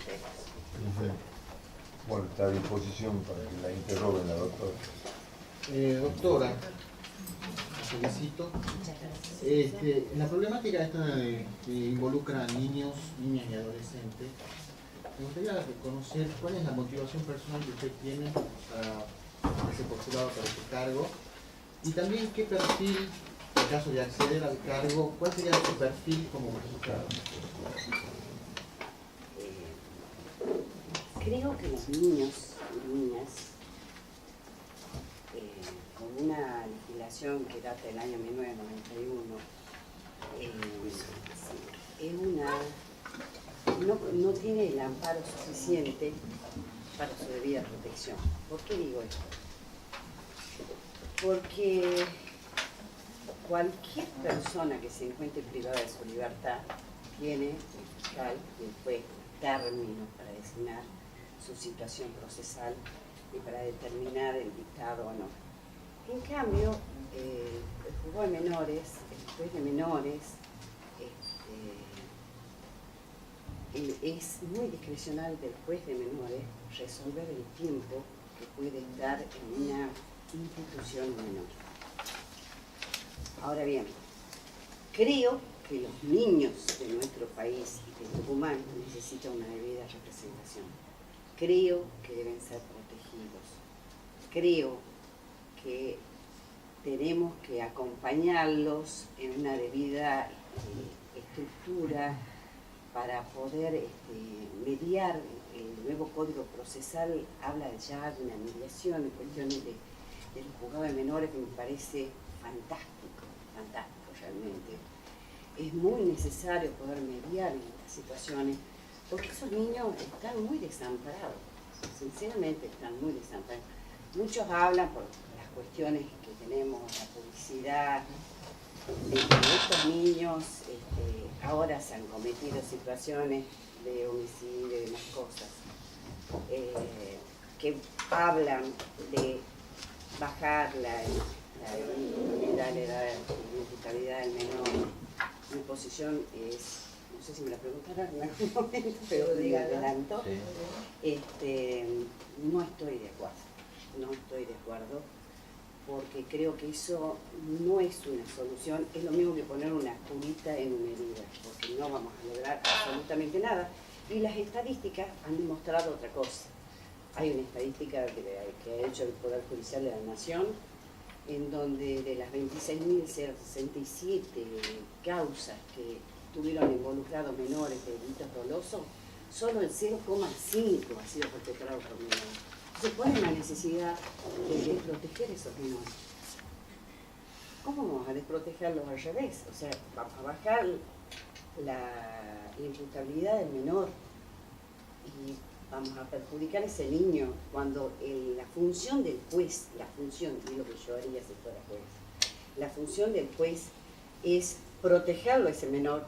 temas. Bueno, está a disposición para que la interroguen la doctora. Doctora, la felicito. La problemática esta que involucra a niños, niñas y adolescentes, me gustaría conocer cuál es la motivación personal que usted tiene para ese postulado, para ese cargo, y también qué perfil, en caso de acceder al cargo, cuál sería su perfil como magistrado. Creo que los niños y niñas, con una legislación que data del año 1991, no tiene el amparo suficiente para su debida protección. ¿Por qué digo esto? Porque cualquier persona que se encuentre privada de su libertad tiene el fiscal y el juez términos para designar su situación procesal y para determinar el dictado o no. En cambio, el juzgado de menores, el juez de menores, es muy discrecional del juez de menores resolver el tiempo que puede estar en una institución menor. Ahora bien, creo que los niños de nuestro país y de Tucumán necesitan una debida representación. Creo que deben ser protegidos. Creo que tenemos que acompañarlos en una debida estructura para poder mediar. El nuevo Código Procesal habla ya de una mediación en cuestiones del juzgado de menores, que me parece fantástico realmente. Es muy necesario poder mediar en estas situaciones, porque esos niños están muy desamparados, sinceramente están muy desamparados. Muchos hablan por las cuestiones que tenemos, la publicidad, de que estos niños ahora se han cometido situaciones de homicidio y demás cosas, que hablan de bajar la edad de imputabilidad del menor. Mi posición es, no sé si me la preguntarán en algún momento, pero digo adelanto, no estoy de acuerdo, porque creo que eso no es una solución. Es lo mismo que poner una curita en una herida, porque no vamos a lograr absolutamente nada. Y las estadísticas han demostrado otra cosa. Hay una estadística que ha hecho el Poder Judicial de la Nación, en donde de las 26.067 causas que tuvieron involucrados menores de delitos dolosos, solo el 0,5 ha sido perpetrado por menores. Se pone la necesidad de proteger a esos menores. ¿Cómo vamos a desprotegerlos al revés? O sea, vamos a bajar la imputabilidad del menor y vamos a perjudicar a ese niño cuando la función del juez, y lo que yo haría si fuera juez, la función del juez es protegerlo a ese menor,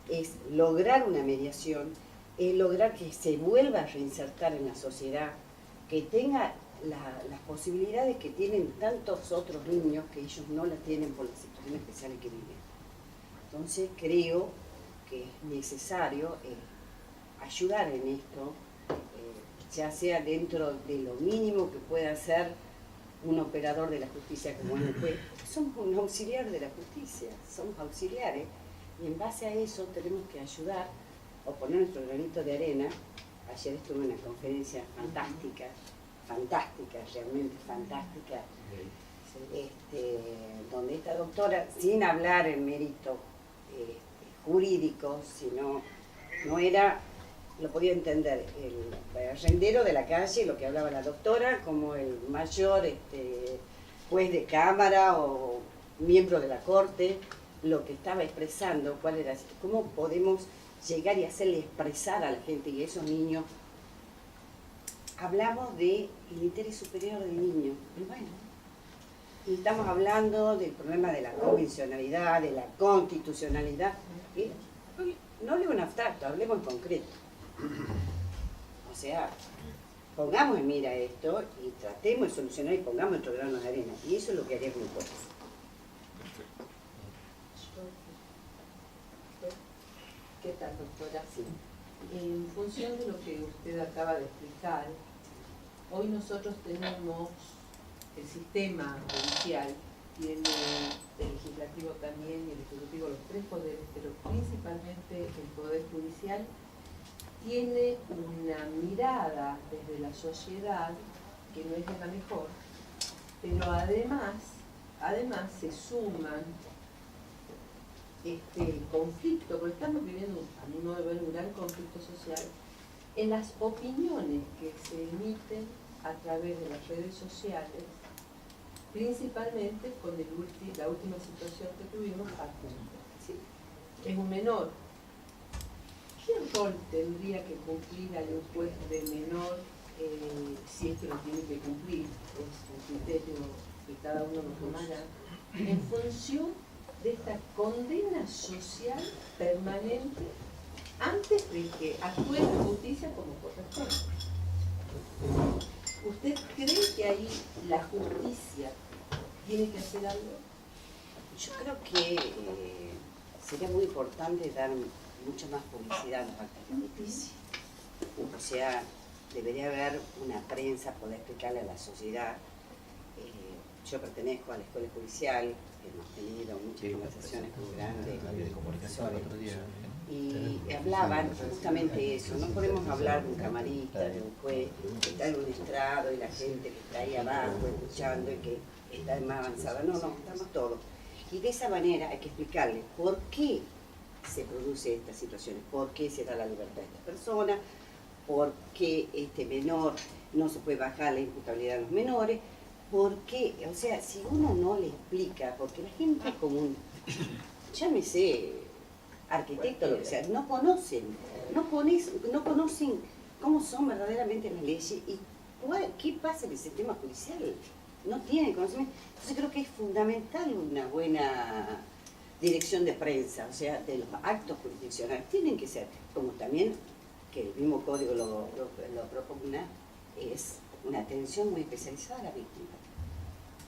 es lograr una mediación, es lograr que se vuelva a reinsertar en la sociedad, que tenga las posibilidades que tienen tantos otros niños que ellos no las tienen por las situaciones especiales que viven. Entonces creo que es necesario ayudar en esto, ya sea dentro de lo mínimo que pueda hacer un operador de la justicia como es el juez. Somos un auxiliar de la justicia, somos auxiliares, y en base a eso tenemos que ayudar o poner nuestro granito de arena. Ayer estuve en una conferencia fantástica, realmente fantástica, donde esta doctora, sin hablar en mérito jurídico, sino no era, lo podía entender el arrendero de la calle, lo que hablaba la doctora, como el mayor juez de cámara o miembro de la corte, lo que estaba expresando, cómo podemos llegar y hacerle expresar a la gente y a esos niños. Hablamos del interés superior del niño, y bueno, y estamos hablando del problema de la convencionalidad, de la constitucionalidad. No hablemos en abstracto, hablemos en concreto. O sea, pongamos en mira esto y tratemos de solucionar y pongamos nuestro grano de arena. Y eso es lo que haría con el juez. ¿Qué tal, doctora? Sí. En función de lo que usted acaba de explicar, hoy nosotros tenemos el sistema judicial, tiene el legislativo también y el ejecutivo, los tres poderes, pero principalmente el poder judicial tiene una mirada desde la sociedad que no es de la mejor, pero además se suman conflicto, porque estamos viviendo, a mi modo de ver, un gran conflicto social en las opiniones que se emiten a través de las redes sociales, principalmente con la última situación que tuvimos a punto. ¿Sí? Es un menor. ¿Qué rol tendría que cumplir al juez de menor si es que lo tiene que cumplir? Es un criterio que cada uno lo tomará en función de esta condena social permanente antes de que actúe la justicia como corresponde. ¿Usted cree que ahí la justicia tiene que hacer algo? Yo creo que sería muy importante dar mucha más publicidad a los actos de justicia. O sea, debería haber una prensa, poder explicarle a la sociedad. Yo pertenezco a la escuela judicial, hemos tenido muchas conversaciones con grandes profesores y hablaban justamente eso. No podemos hablar de un camarista, de un juez que está en un estrado y la gente que está ahí abajo escuchando y que está más avanzada. No, estamos todos. Y de esa manera hay que explicarle por qué se produce estas situaciones, por qué se da la libertad a estas personas, por qué este menor no se puede bajar la imputabilidad de los menores, por qué, o sea, si uno no le explica, porque la gente común, llámese arquitecto, lo que sea, no conocen cómo son verdaderamente las leyes y qué pasa en el sistema judicial. No tienen conocimiento. Entonces creo que es fundamental una buena dirección de prensa, o sea, de los actos jurisdiccionales. Tienen que ser, como también que el mismo código lo propugna, es una atención muy especializada a la víctima.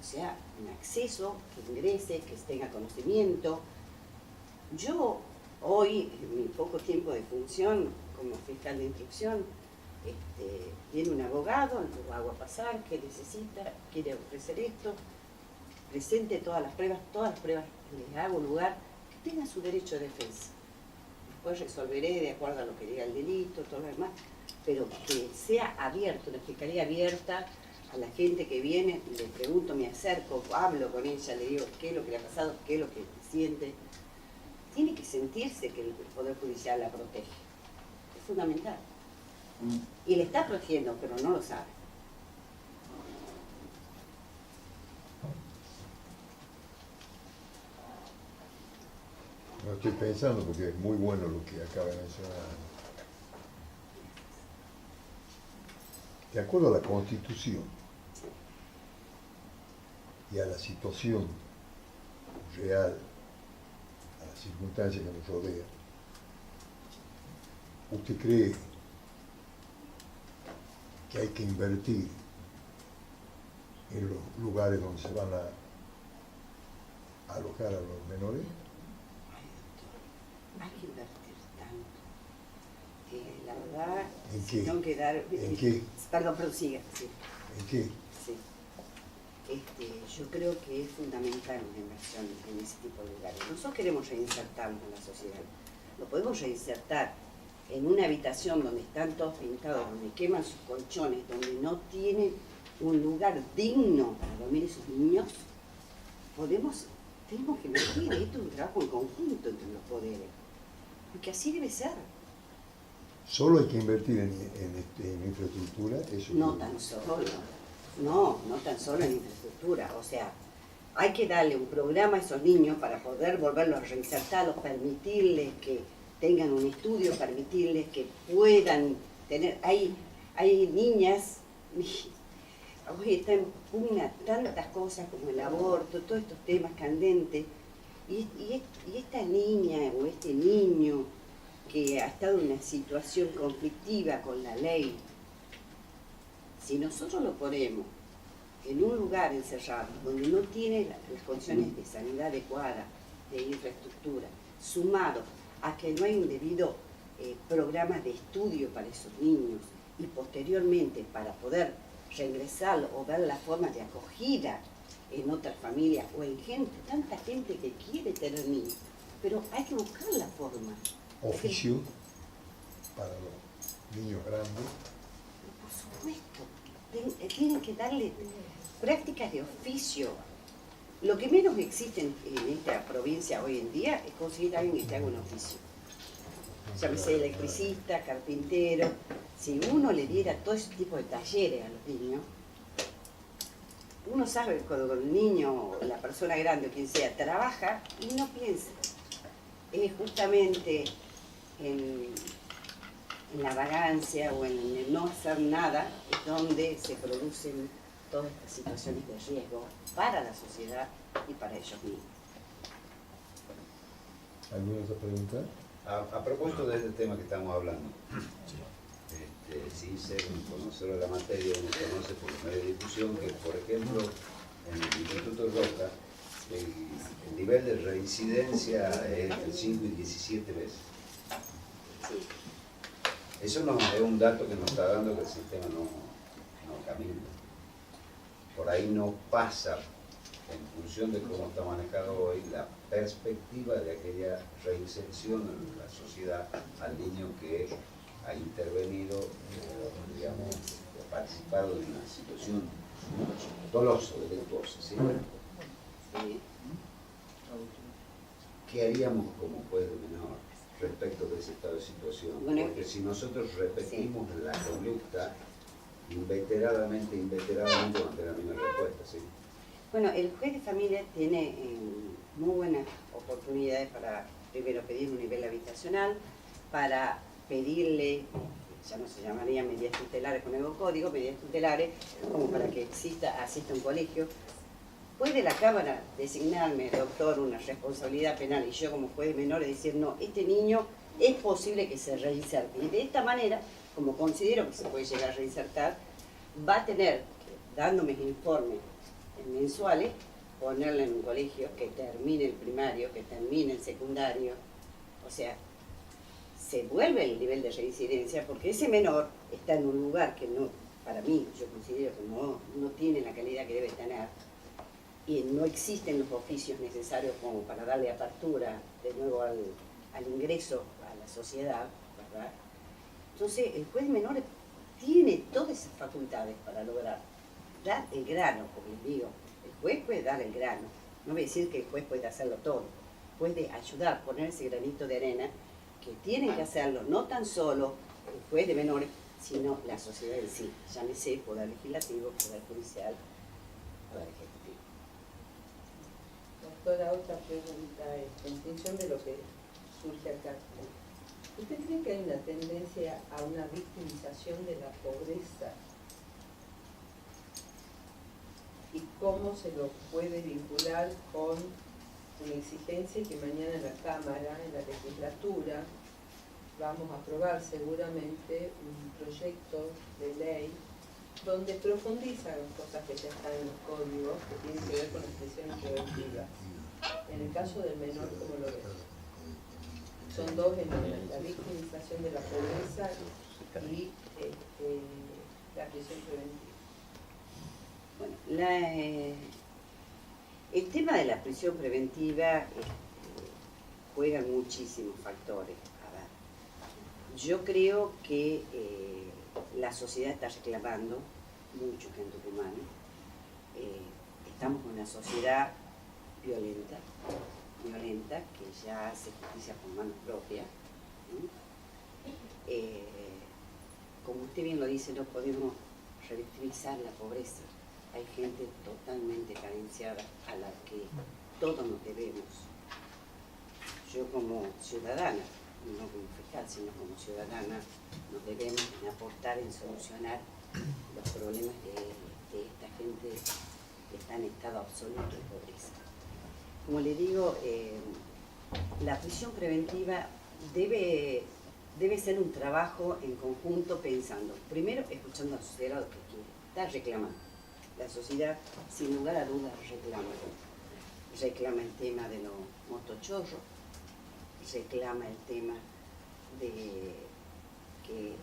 O sea, un acceso, que ingrese, que tenga conocimiento. Yo hoy, en mi poco tiempo de función como fiscal de instrucción, viene un abogado, lo hago pasar, que necesita, quiere ofrecer esto, presente todas las pruebas les hago lugar, que tenga su derecho de defensa. Después resolveré de acuerdo a lo que diga el delito, todo lo demás, pero que sea abierto, una fiscalía abierta a la gente que viene, le pregunto, me acerco, hablo con ella, le digo qué es lo que le ha pasado, qué es lo que siente. Tiene que sentirse que el Poder Judicial la protege. Es fundamental. Y le está protegiendo, pero no lo sabe. No estoy pensando porque es muy bueno lo que acaba de mencionar. De acuerdo a la Constitución y a la situación real, a las circunstancias que nos rodean, ¿usted cree que hay que invertir en los lugares donde se van a alojar a los menores? Hay que invertir tanto. La verdad, ¿En qué? tengo que dar... ¿En qué? Perdón, pero siga. Sí. ¿En qué? Sí. Yo creo que es fundamental una inversión en ese tipo de lugares. Nosotros queremos reinsertarnos en la sociedad. Lo podemos reinsertar en una habitación donde están todos pintados, donde queman sus colchones, donde no tienen un lugar digno para dormir esos niños. Tenemos que invertir, esto es un trabajo en conjunto entre los poderes, porque así debe ser. ¿Solo hay que invertir en infraestructura? Eso No tan solo, no tan solo en infraestructura, o sea, hay que darle un programa a esos niños para poder volverlos reinsertados, permitirles que tengan un estudio, permitirles que puedan tener, hay niñas, hoy está en pugna tantas cosas como el aborto, todos estos temas candentes, y esta niña o este niño que ha estado en una situación conflictiva con la ley, si nosotros lo ponemos en un lugar encerrado, donde no tiene las condiciones de sanidad adecuada, de infraestructura, sumado a que no hay un debido programas de estudio para esos niños y posteriormente para poder reingresarlo o ver la forma de acogida en otras familias o en gente, tanta gente que quiere tener niños, pero hay que buscar la forma. Oficio para los niños grandes. Por supuesto, tienen que darle prácticas de oficio. Lo que menos existe en esta provincia hoy en día es conseguir a alguien que te haga un oficio. Llámese electricista, carpintero. Si uno le diera todo ese tipo de talleres a los niños, uno sabe cuando el niño, la persona grande o quien sea, trabaja y no piensa. Es justamente en la vagancia o en el no hacer nada es donde se producen todas estas situaciones de riesgo para la sociedad y para ellos mismos. ¿Alguna otra pregunta? A propósito de este tema que estamos hablando, sin ser un conocedor de la materia, uno conoce por los medios de difusión que, por ejemplo, en el Instituto Roca, el nivel de reincidencia es entre 5 y 17 veces. Sí. Eso es un dato que nos está dando que el sistema no camina. Por ahí no pasa, en función de cómo está manejado hoy, la perspectiva de aquella reinserción en la sociedad al niño que ha intervenido, digamos, ha participado de una situación dolosa, delictuosa, ¿sí? Sí. ¿Qué haríamos como juez de menor respecto de ese estado de situación? Bueno, porque si nosotros repetimos la conducta inveteradamente vamos a tener la misma respuesta, ¿sí? Bueno, el juez de familia tiene muy buenas oportunidades para, primero, pedir un nivel habitacional, para pedirle, ya no se llamaría medidas tutelares con el nuevo código, medidas tutelares, como para que asista a un colegio. ¿Puede la Cámara designarme, doctor, una responsabilidad penal y yo como juez menor decir, no, este niño es posible que se reinserte? Y de esta manera, como considero que se puede llegar a reinsertar, va a tener, dándome informes mensuales, ponerle en un colegio que termine el primario, que termine el secundario. O sea, se vuelve el nivel de reincidencia porque ese menor está en un lugar que no, para mí, yo considero que no tiene la calidad que debe tener y no existen los oficios necesarios como para darle apertura de nuevo al ingreso a la sociedad, ¿verdad? Entonces, el juez menor tiene todas esas facultades para lograr dar el grano, como les digo. El juez puede dar el grano, no voy a decir que el juez puede hacerlo todo, puede ayudar, poner ese granito de arena, que tienen que hacerlo no tan solo el juez de menores, sino la sociedad en sí, llámese poder legislativo, poder judicial, poder ejecutivo. Doctora, otra pregunta en función de lo que surge acá. ¿Usted cree que hay una tendencia a una victimización de la pobreza? ¿Y cómo se lo puede vincular con una exigencia que mañana en la Cámara, en la legislatura, vamos a aprobar seguramente un proyecto de ley donde profundiza las cosas que ya están en los códigos que tienen que ver con las prisiones preventivas? En el caso del menor, ¿cómo lo ves? Son dos elementos, la victimización de la pobreza y la prisión preventiva. Bueno, el tema de la prisión preventiva juega muchísimos factores. A ver, yo creo que la sociedad está reclamando mucho en Tucumán. Estamos en una sociedad violenta, que ya hace justicia por mano propia. Como usted bien lo dice, no podemos revictimizar la pobreza. Hay gente totalmente carenciada a la que todos nos debemos. Yo como ciudadana, no como fiscal, sino como ciudadana, nos debemos en aportar en solucionar los problemas de esta gente que está en estado absoluto de pobreza. Como le digo, la prisión preventiva debe ser un trabajo en conjunto pensando, primero escuchando a la sociedad lo que quiere, está reclamando. La sociedad, sin lugar a dudas, reclama el tema de los motochorros, reclama el tema de que,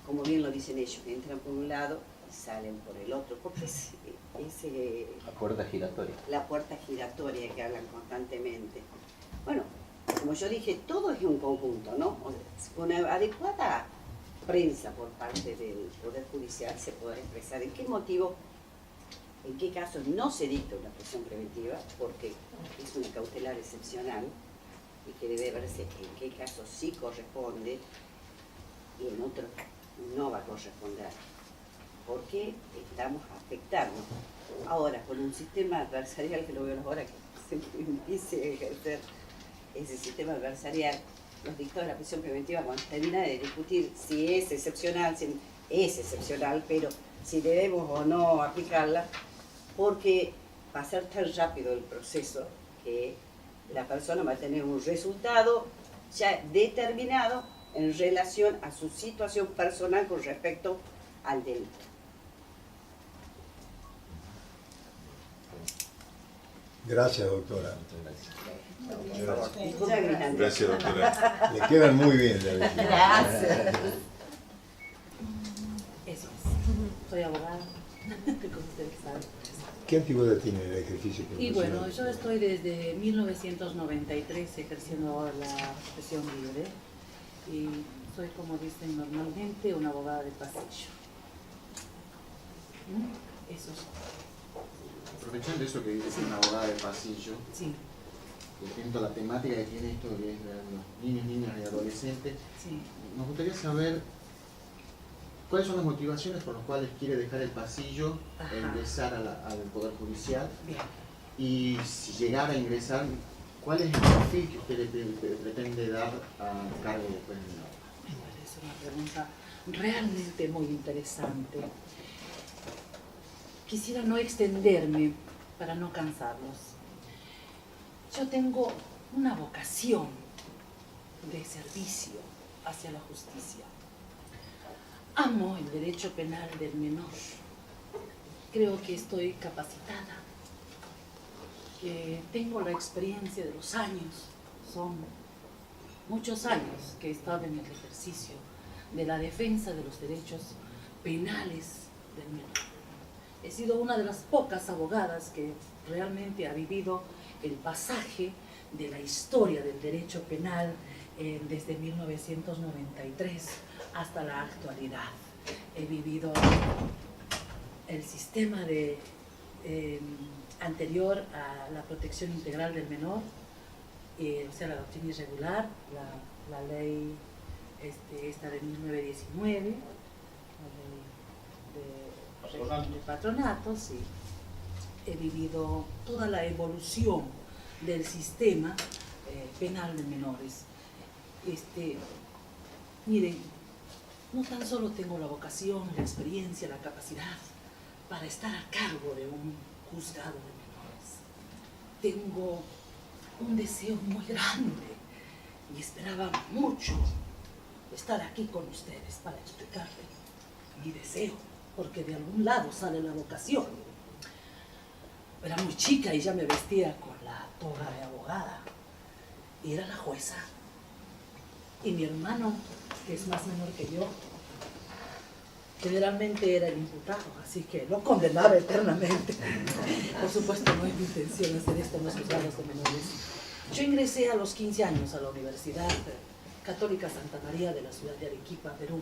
como bien lo dicen ellos, entran por un lado y salen por el otro, porque es La puerta giratoria. la puerta giratoria que hablan constantemente. Bueno, como yo dije, todo es un conjunto, ¿no? Con adecuada prensa por parte del Poder Judicial se podrá expresar en qué motivo, en qué casos no se dicta una prisión preventiva, porque es una cautelar excepcional y que debe verse en qué casos sí corresponde y en otros no va a corresponder, porque estamos afectando. Ahora, con un sistema adversarial, que lo veo ahora que se empiece a ejercer ese sistema adversarial, los dictados de la prisión preventiva, cuando termina de discutir si es excepcional, pero si debemos o no aplicarla, porque va a ser tan rápido el proceso que la persona va a tener un resultado ya determinado en relación a su situación personal con respecto al delito. Gracias, doctora. Muchas gracias. Ya gritando. Gracias, doctora. Le quedan muy bien la vecina. Gracias. Eso es. Soy abogada, como ustedes saben. ¿Qué antigüedad tiene el ejercicio Y profesional? bueno, yo estoy desde 1993 ejerciendo ahora la profesión libre y soy, como dicen normalmente, una abogada de pasillo. Eso es. Aprovechando eso que dice una abogada de pasillo, Sí, y atento a la temática que tiene esto que es los niños, niñas y adolescentes, sí. nos gustaría saber cuáles son las motivaciones por las cuales quiere dejar el pasillo Ajá. e ingresar al Poder Judicial, Bien. y si llegara a ingresar, ¿cuál es el perfil que usted le pretende dar a cargo después del menor? Me parece una pregunta realmente muy interesante. Quisiera no extenderme para no cansarlos. Yo tengo una vocación de servicio hacia la justicia. Amo el derecho penal del menor. Creo que estoy capacitada, que tengo la experiencia de los años. Son muchos años que he estado en el ejercicio de la defensa de los derechos penales del menor. He sido una de las pocas abogadas que realmente ha vivido el pasaje de la historia del derecho penal desde 1993 hasta la actualidad. He vivido el sistema anterior a la protección integral del menor, o sea, la doctrina irregular, la ley esta de 1919, la ley de patronato, sí. He vivido toda la evolución del sistema penal de menores. Miren, no tan solo tengo la vocación, la experiencia, la capacidad para estar a cargo de un juzgado de menores. Tengo un deseo muy grande y esperaba mucho estar aquí con ustedes para explicarles mi deseo, porque de algún lado sale la vocación. Era muy chica y ya me vestía con la toga de abogada. Y era la jueza. Y mi hermano, que es más menor que yo, generalmente era el imputado, así que lo condenaba eternamente. Por supuesto, no es mi intención hacer esto en los juzgados de menores. Yo ingresé a los 15 años a la Universidad Católica Santa María de la ciudad de Arequipa, Perú.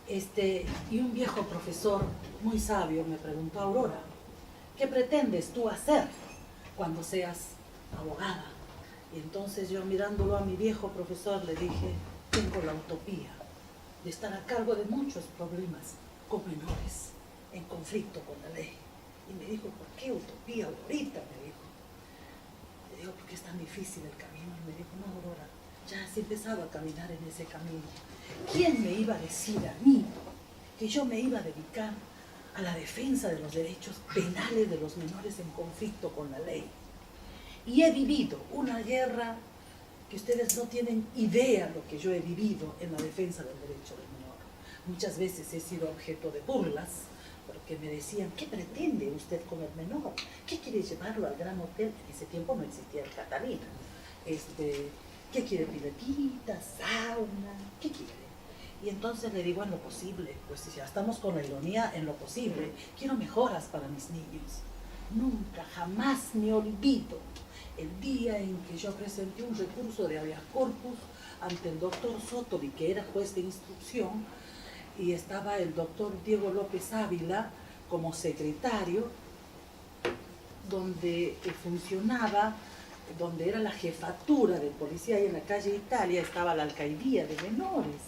Y un viejo profesor muy sabio me preguntó: Aurora, ¿qué pretendes tú hacer cuando seas abogada? Y entonces yo, mirándolo a mi viejo profesor, le dije: tengo la utopía de estar a cargo de muchos problemas con menores en conflicto con la ley. Y me dijo: ¿por qué utopía ahorita? Me dijo. Le digo: porque es tan difícil el camino. Y me dijo: no, Aurora, ya has empezado a caminar en ese camino. ¿Quién me iba a decir a mí que yo me iba a dedicar a la defensa de los derechos penales de los menores en conflicto con la ley? Y he vivido una guerra que ustedes no tienen idea lo que yo he vivido en la defensa del derecho del menor. Muchas veces he sido objeto de burlas, porque me decían: ¿qué pretende usted con el menor? ¿Qué quiere llevarlo al Gran Hotel? En ese tiempo no existía el Catalina. ¿Qué quiere? Piletita, sauna, ¿qué quiere? Y entonces le digo, en lo posible, pues si ya estamos con la ironía, en lo posible, quiero mejoras para mis niños. Nunca, jamás me olvido el día en que yo presenté un recurso de habeas corpus ante el doctor Sotoli, que era juez de instrucción, y estaba el doctor Diego López Ávila como secretario, donde funcionaba, donde era la jefatura de policía, y en la calle Italia estaba la alcaidía de menores,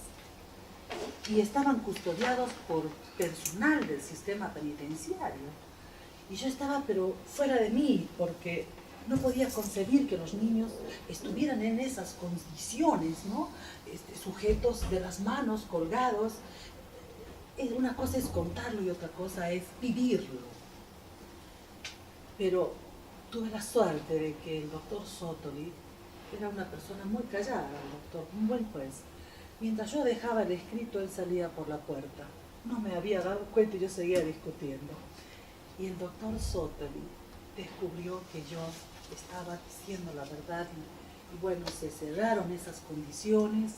y estaban custodiados por personal del sistema penitenciario. Y yo estaba pero fuera de mí, porque no podía concebir que los niños estuvieran en esas condiciones, ¿no? Sujetos de las manos, colgados. Una cosa es contarlo y otra cosa es vivirlo. Pero tuve la suerte de que el doctor Sotoli era una persona muy callada, el doctor, un buen juez. Mientras yo dejaba el escrito, él salía por la puerta. No me había dado cuenta y yo seguía discutiendo. Y el doctor Sotoli descubrió que yo estaba diciendo la verdad y bueno, se cerraron esas condiciones,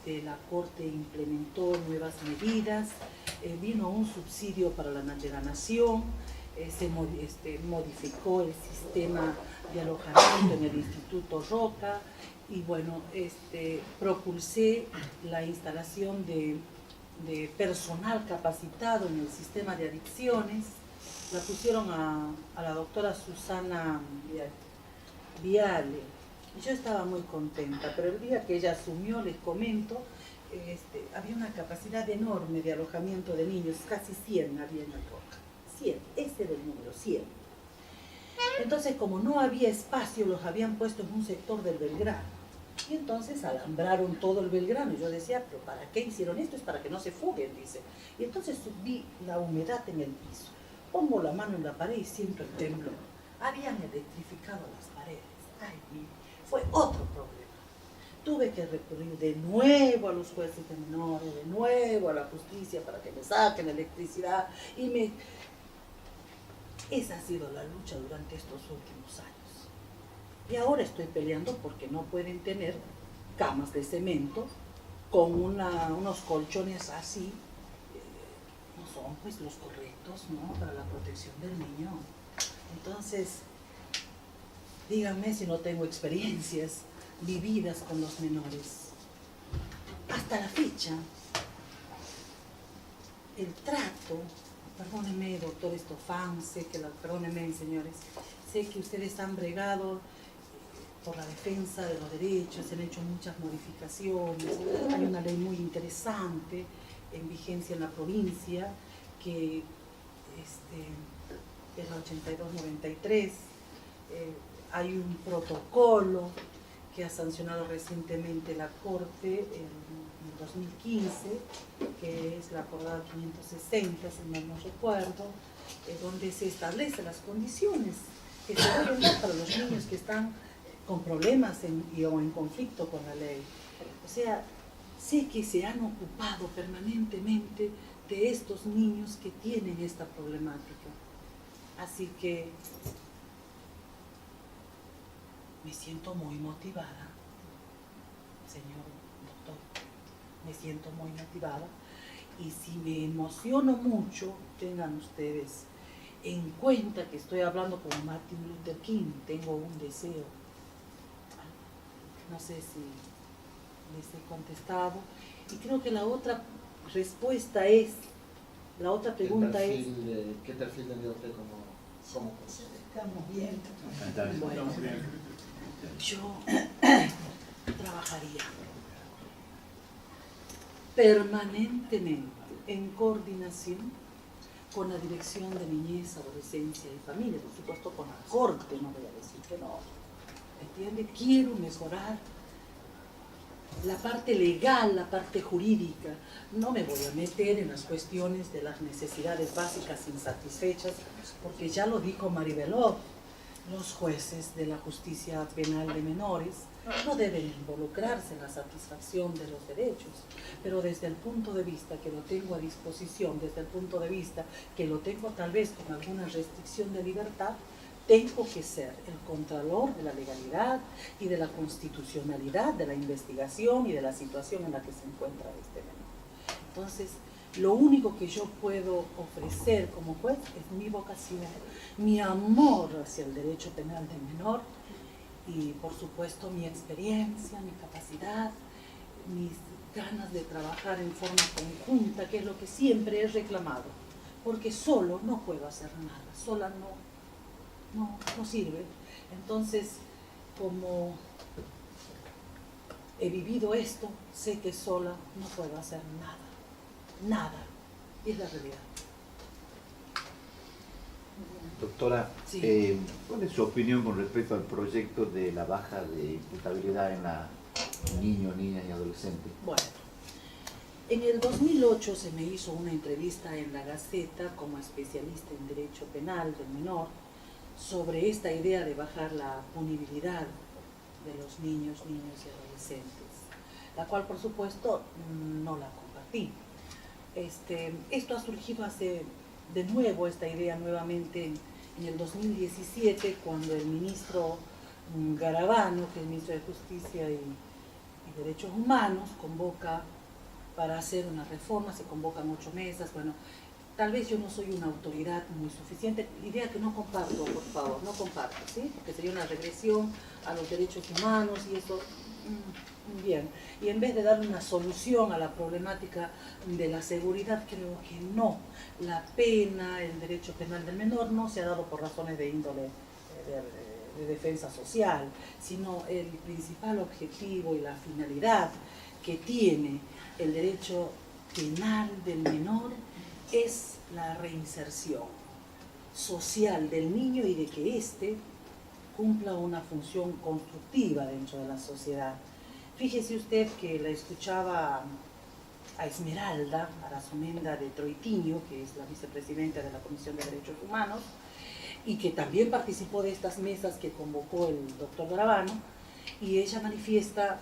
la Corte implementó nuevas medidas, vino un subsidio para la nación, se modificó el sistema de alojamiento en el Instituto Roca y bueno, propulsé la instalación de personal capacitado en el sistema de adicciones. La pusieron a la doctora Susana Viale. Y yo estaba muy contenta, pero el día que ella asumió, les comento, había una capacidad enorme de alojamiento de niños, casi 100 había en la Roca. 100, ese era el número, 100. Entonces, como no había espacio, los habían puesto en un sector del Belgrano. Y entonces alambraron todo el Belgrano. Y yo decía, ¿pero para qué hicieron esto? Es para que no se fuguen, dice. Y entonces subí la humedad en el piso. Pongo la mano en la pared y siento el temblor. Habían electrificado las paredes. Ay, fue otro problema. Tuve que recurrir de nuevo a los jueces de menores, de nuevo a la justicia para que me saquen electricidad. Esa ha sido la lucha durante estos últimos años. Y ahora estoy peleando porque no pueden tener camas de cemento con unos colchones así. No son pues los correctos, ¿no? Para la protección del niño. Entonces, díganme si no tengo experiencias vividas con los menores. Hasta la fecha, el trato, perdónenme, doctor Estofán, perdónenme, señores, sé que ustedes han bregado por la defensa de los derechos, se han hecho muchas modificaciones, hay una ley muy interesante en vigencia en la provincia, que es la 8293, hay un protocolo que ha sancionado recientemente la Corte en 2015, que es la acordada 560, si mal no recuerdo, donde se establecen las condiciones que se deben dar para los niños que están con problemas o en conflicto con la ley. O sea, sé que se han ocupado permanentemente de estos niños que tienen esta problemática. Así que me siento muy motivada, señor doctor, me siento muy motivada. Y si me emociono mucho, tengan ustedes en cuenta que estoy hablando con Martin Luther King, tengo un deseo. No sé si les he contestado. Y creo que la otra respuesta es, la otra pregunta es... ¿Qué perfil tendría usted como consejero? Estamos bien. Bueno, yo trabajaría permanentemente en coordinación con la Dirección de Niñez, Adolescencia y Familia, por supuesto con la Corte, no voy a decir que no. ¿Entiende? Quiero mejorar la parte legal, la parte jurídica. No me voy a meter en las cuestiones de las necesidades básicas insatisfechas, porque ya lo dijo Maribelov, los jueces de la justicia penal de menores no deben involucrarse en la satisfacción de los derechos, pero desde el punto de vista que lo tengo a disposición, desde el punto de vista que lo tengo tal vez con alguna restricción de libertad, tengo que ser el contralor de la legalidad y de la constitucionalidad de la investigación y de la situación en la que se encuentra este menor. Entonces, lo único que yo puedo ofrecer como juez es mi vocación, mi amor hacia el derecho penal del menor y, por supuesto, mi experiencia, mi capacidad, mis ganas de trabajar en forma conjunta, que es lo que siempre he reclamado, porque solo no puedo hacer nada, sola no sirve. Entonces, como he vivido esto, sé que sola no puedo hacer nada, y es la realidad. Doctora, Sí. ¿Cuál es su opinión con respecto al proyecto de la baja de imputabilidad en la niños, niñas y adolescentes? Bueno, en el 2008 se me hizo una entrevista en La Gaceta como especialista en Derecho Penal del Menor sobre esta idea de bajar la punibilidad de los niños y adolescentes, la cual, por supuesto, no la compartí. Esto ha surgido de nuevo, esta idea nuevamente en el 2017, cuando el ministro Garabano, que es el ministro de Justicia y Derechos Humanos, convoca para hacer una reforma, se convocan 8 mesas. Bueno, tal vez yo no soy una autoridad muy suficiente, idea que no comparto, por favor, no comparto, ¿sí? Porque sería una regresión a los derechos humanos y eso, bien. Y en vez de darle una solución a la problemática de la seguridad, creo que no. La pena, el derecho penal del menor no se ha dado por razones de índole de defensa social, sino el principal objetivo y la finalidad que tiene el derecho penal del menor es la reinserción social del niño y de que éste cumpla una función constructiva dentro de la sociedad. Fíjese usted que la escuchaba a Esmeralda Arazumenda de Troitiño, que es la vicepresidenta de la Comisión de Derechos Humanos, y que también participó de estas mesas que convocó el doctor Garabano, y ella manifiesta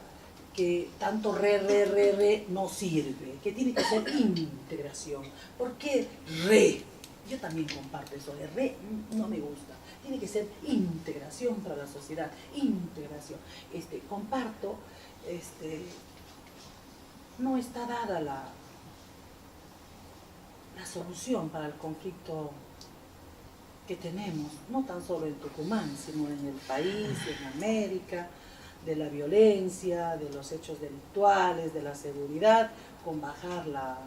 que tanto re no sirve, que tiene que ser integración. ¿Por qué re? Yo también comparto eso de re, no me gusta. Tiene que ser integración para la sociedad, integración. Comparto, no está dada la solución para el conflicto que tenemos, no tan solo en Tucumán, sino en el país, en América, de la violencia, de los hechos delictuales, de la seguridad, con bajar la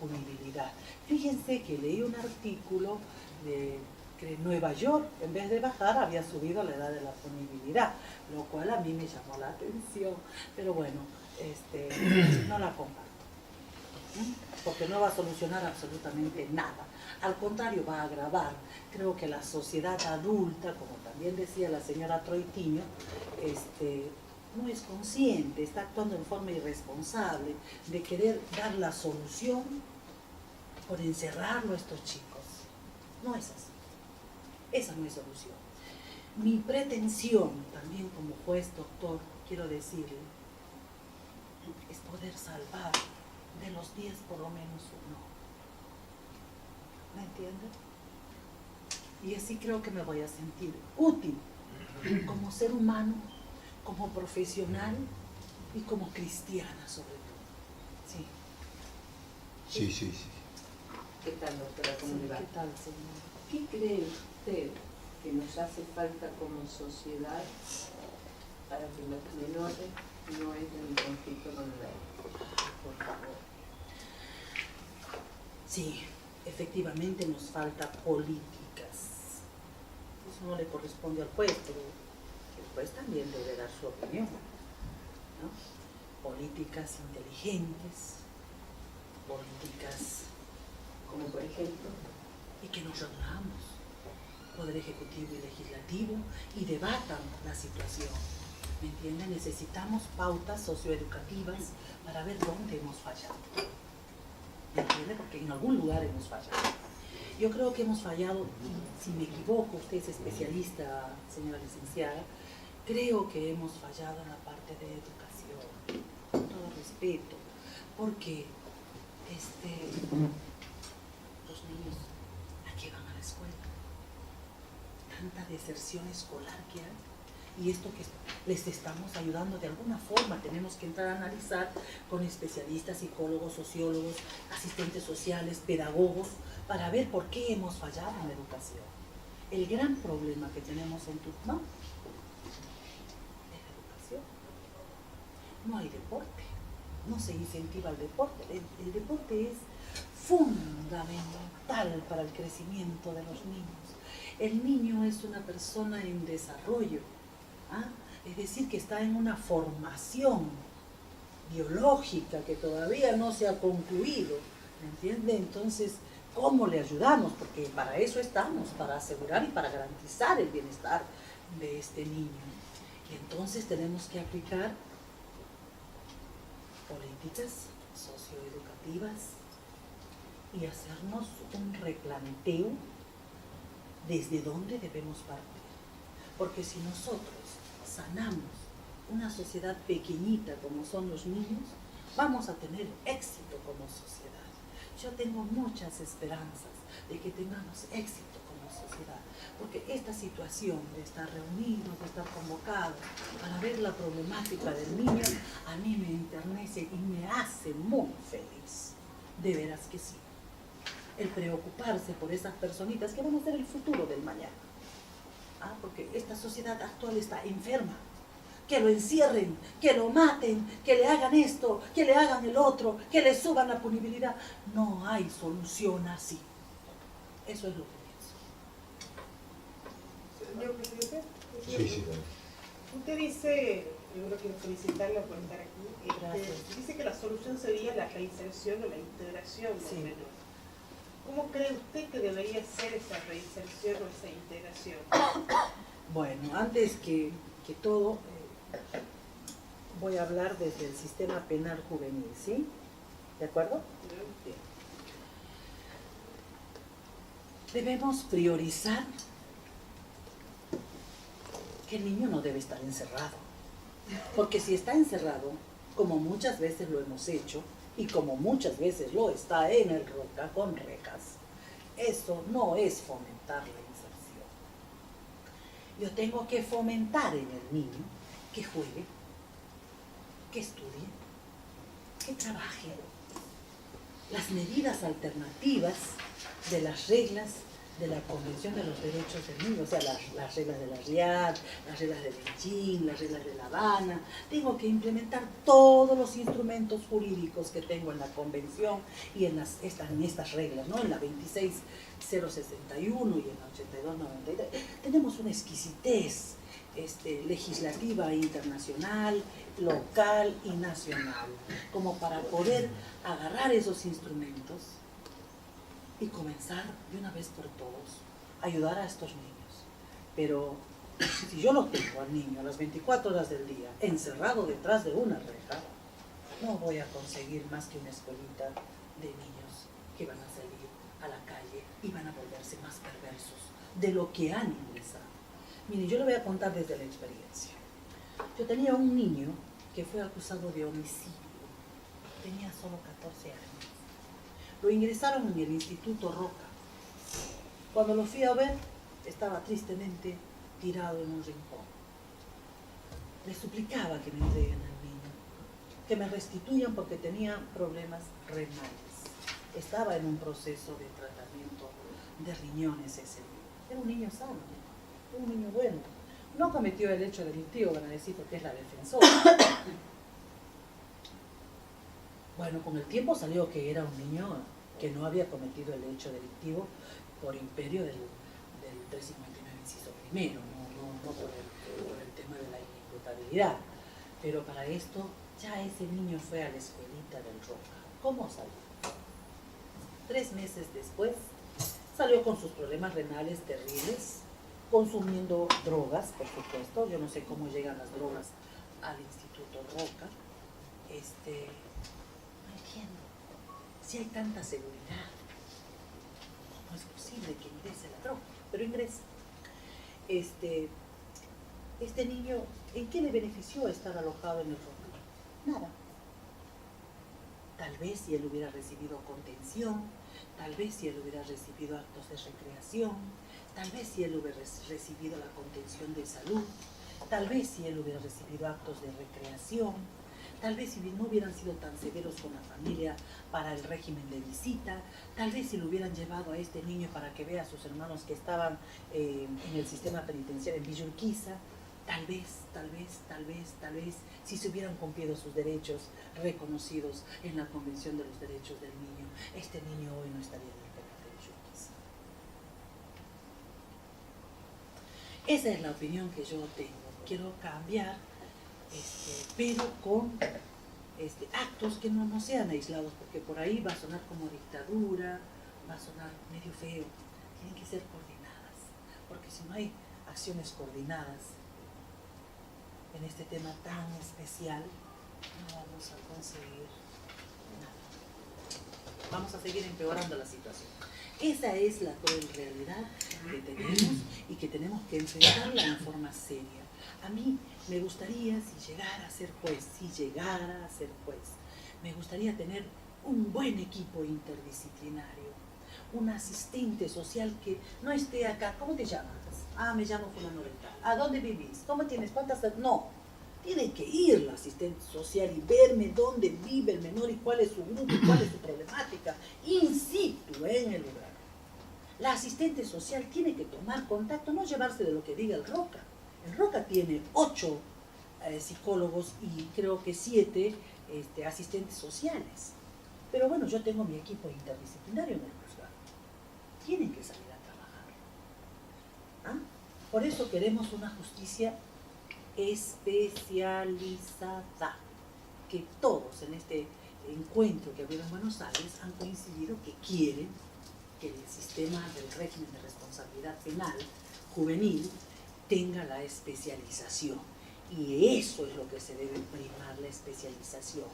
punibilidad. Fíjense que leí un artículo de que Nueva York, en vez de bajar, había subido la edad de la punibilidad, lo cual a mí me llamó la atención, pero bueno, no la comparto, porque no va a solucionar absolutamente nada. Al contrario, va a agravar. Creo que la sociedad adulta, como también decía la señora Troitiño, no es consciente, está actuando en forma irresponsable de querer dar la solución por encerrarlo a estos chicos. No es así. Esa no es solución. Mi pretensión, también como juez, doctor, quiero decirle, es poder salvar de los 10 por lo menos uno. ¿Me entiende? Y así creo que me voy a sentir útil como ser humano, como profesional y como cristiana sobre todo. Sí. Sí. ¿Qué tal, doctora? ¿Cómo le va? ¿Qué tal, señora? ¿Qué cree usted que nos hace falta como sociedad para que los menores no entren en conflicto con la ley? Por favor. Sí, efectivamente nos falta políticas. Eso no le corresponde al juez, pero el juez también debe dar su opinión, ¿no? Políticas inteligentes, políticas Como por ejemplo, y que nos reunamos, Poder Ejecutivo y Legislativo, y debatan la situación. ¿Me entiende? Necesitamos pautas socioeducativas para ver dónde hemos fallado. ¿Me entiende? Porque en algún lugar hemos fallado. Yo creo que hemos fallado, y si me equivoco, usted es especialista, señora licenciada, creo que hemos fallado en la parte de educación, con todo respeto, porque los niños, ¿a qué van a la escuela? tanta deserción escolar que hay. Y esto que les estamos ayudando de alguna forma, tenemos que entrar a analizar con especialistas, psicólogos, sociólogos, asistentes sociales, pedagogos, para ver por qué hemos fallado en la educación. El gran problema que tenemos en Tucumán es la educación. No hay deporte, no se incentiva el deporte. El deporte es fundamental para el crecimiento de los niños. El niño es una persona en desarrollo, ¿ah? Es decir, que está en una formación biológica que todavía no se ha concluido, ¿me entiende? Entonces, ¿cómo le ayudamos? Porque para eso estamos, para asegurar y para garantizar el bienestar de este niño. Y entonces tenemos que aplicar políticas socioeducativas y hacernos un replanteo desde dónde debemos partir. Porque si nosotros sanamos una sociedad pequeñita como son los niños, vamos a tener éxito como sociedad. Yo tengo muchas esperanzas de que tengamos éxito como sociedad, porque esta situación de estar reunidos, de estar convocados para ver la problemática del niño, a mí me enternece y me hace muy feliz. De veras que sí. El preocuparse por esas personitas que van a ser el futuro del mañana. Porque esta sociedad actual está enferma. Que lo encierren, que lo maten, que le hagan esto, que le hagan el otro, que le suban la punibilidad. No hay solución así. Eso es lo que pienso. Señor presidente, Sí. usted dice, yo creo que felicitarlo por estar aquí, Gracias. dice que la solución sería la reinserción o la integración del Sí. menor. ¿Cómo cree usted que debería ser esa reinserción o esa integración? Bueno, antes que todo, voy a hablar desde el sistema penal juvenil, ¿sí? ¿De acuerdo? Bien. Debemos priorizar que el niño no debe estar encerrado. Porque si está encerrado, como muchas veces lo hemos hecho, y como muchas veces lo está en el ROCA con rejas, eso no es fomentar la inserción. Yo tengo que fomentar en el niño que juegue, que estudie, que trabaje. Las medidas alternativas de las reglas de la Convención de los Derechos del Niño, o sea, las reglas de la RIAD, las reglas de Beijing, las reglas de La Habana. Tengo que implementar todos los instrumentos jurídicos que tengo en la Convención y en estas reglas, ¿no? En la 26061 y en la 8293. Tenemos una exquisitez legislativa internacional, local y nacional, como para poder agarrar esos instrumentos y comenzar de una vez por todos a ayudar a estos niños. Pero si yo lo tengo al niño a las 24 horas del día encerrado detrás de una reja, no voy a conseguir más que una escuelita de niños que van a salir a la calle y van a volverse más perversos de lo que han ingresado. Miren, yo le voy a contar desde la experiencia. Yo tenía un niño que fue acusado de homicidio. Tenía solo 14 años. Lo ingresaron en el Instituto Roca. Cuando lo fui a ver, estaba tristemente tirado en un rincón. Le suplicaba que me entreguen al niño, que me restituyan porque tenía problemas renales. Estaba en un proceso de tratamiento de riñones ese niño. Era un niño sano, un niño bueno. No cometió el hecho delictivo, van a decir, porque es la defensora. Bueno, con el tiempo salió que era un niño que no había cometido el hecho delictivo por imperio del 359 inciso primero, no por el tema de la inimputabilidad. Pero para esto ya ese niño fue a la escuelita del Roca. ¿Cómo salió? 3 meses después salió con sus problemas renales terribles, consumiendo drogas, por supuesto. Yo no sé cómo llegan las drogas al Instituto Roca. No entiendo. Si hay tanta seguridad, ¿cómo es posible que ingrese la droga? Pero ingresa. Este niño, ¿en qué le benefició estar alojado en el Roca? Nada. Tal vez si él hubiera recibido contención, tal vez si él hubiera recibido actos de recreación, tal vez si él hubiera recibido la contención de salud, tal vez si él hubiera recibido actos de recreación, tal vez si no hubieran sido tan severos con la familia para el régimen de visita, tal vez si lo hubieran llevado a este niño para que vea a sus hermanos que estaban en el sistema penitenciario en Villa Urquiza, tal vez, si se hubieran cumplido sus derechos reconocidos en la Convención de los Derechos del Niño, este niño hoy no estaría en el penal de Villa Urquiza. Esa es la opinión que yo tengo. Quiero cambiar, pero con actos que no sean aislados, porque por ahí va a sonar como dictadura, va a sonar medio feo. Tienen que ser coordinadas, porque si no hay acciones coordinadas en este tema tan especial, no vamos a conseguir nada. Vamos a seguir empeorando la situación. Esa es la cruel realidad que tenemos y que tenemos que enfrentarla en forma seria. A mí me gustaría, si llegara a ser juez, me gustaría tener un buen equipo interdisciplinario, un asistente social que no esté acá. ¿Cómo te llamas? Ah, me llamo fulano de tal. ¿A dónde vivís? ¿Cómo tienes? ¿Cuántas? No. Tiene que ir la asistente social y verme dónde vive el menor y cuál es su grupo y cuál es su problemática, in situ, en el lugar. La asistente social tiene que tomar contacto, no llevarse de lo que diga el ROCA. El ROCA tiene 8 psicólogos y creo que 7 asistentes sociales. Pero bueno, yo tengo mi equipo interdisciplinario en el juzgado. Tienen que salir a trabajar. ¿Ah? Por eso queremos una justicia especializada. Que todos en este encuentro que ha habido en Buenos Aires han coincidido que quieren que el sistema del régimen de responsabilidad penal juvenil tenga la especialización. Y eso es lo que se debe primar, la especialización.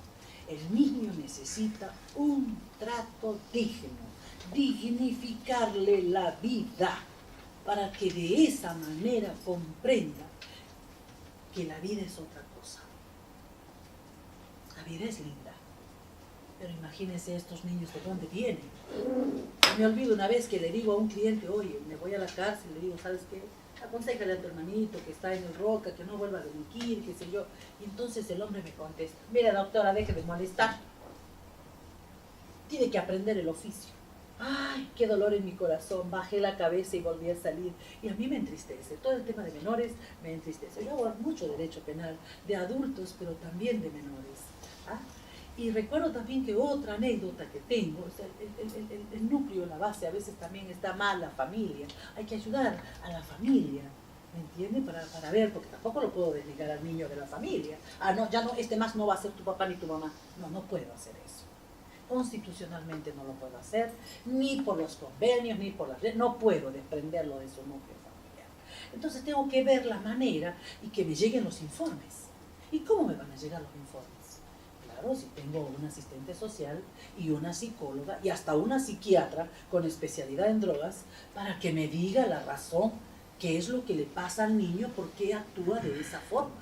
El niño necesita un trato digno, dignificarle la vida, para que de esa manera comprenda que la vida es otra cosa. La vida es linda, pero imagínense estos niños de dónde vienen. Me olvido una vez que le digo a un cliente, oye, me voy a la cárcel, le digo, ¿sabes qué? Aconséjale a tu hermanito que está en el ROCA, que no vuelva a delinquir, qué sé yo. Y entonces el hombre me contesta, mira doctora, deje de molestar. Tiene que aprender el oficio. Ay, qué dolor en mi corazón, bajé la cabeza y volví a salir. Y a mí me entristece, todo el tema de menores me entristece. Yo hago mucho derecho penal, de adultos, pero también de menores. ¿Ah? Y recuerdo también que otra anécdota que tengo, o sea, el núcleo, la base, a veces también está mal la familia. Hay que ayudar a la familia, ¿me entiende? Para ver, porque tampoco lo puedo desligar al niño de la familia. Ah, no, ya no, más no va a ser tu papá ni tu mamá. No, no puedo hacer eso. Constitucionalmente no lo puedo hacer, ni por los convenios, ni por las leyes. No puedo desprenderlo de su núcleo familiar. Entonces tengo que ver la manera y que me lleguen los informes. ¿Y cómo me van a llegar los informes? Claro, si tengo un asistente social y una psicóloga y hasta una psiquiatra con especialidad en drogas para que me diga la razón, qué es lo que le pasa al niño, por qué actúa de esa forma.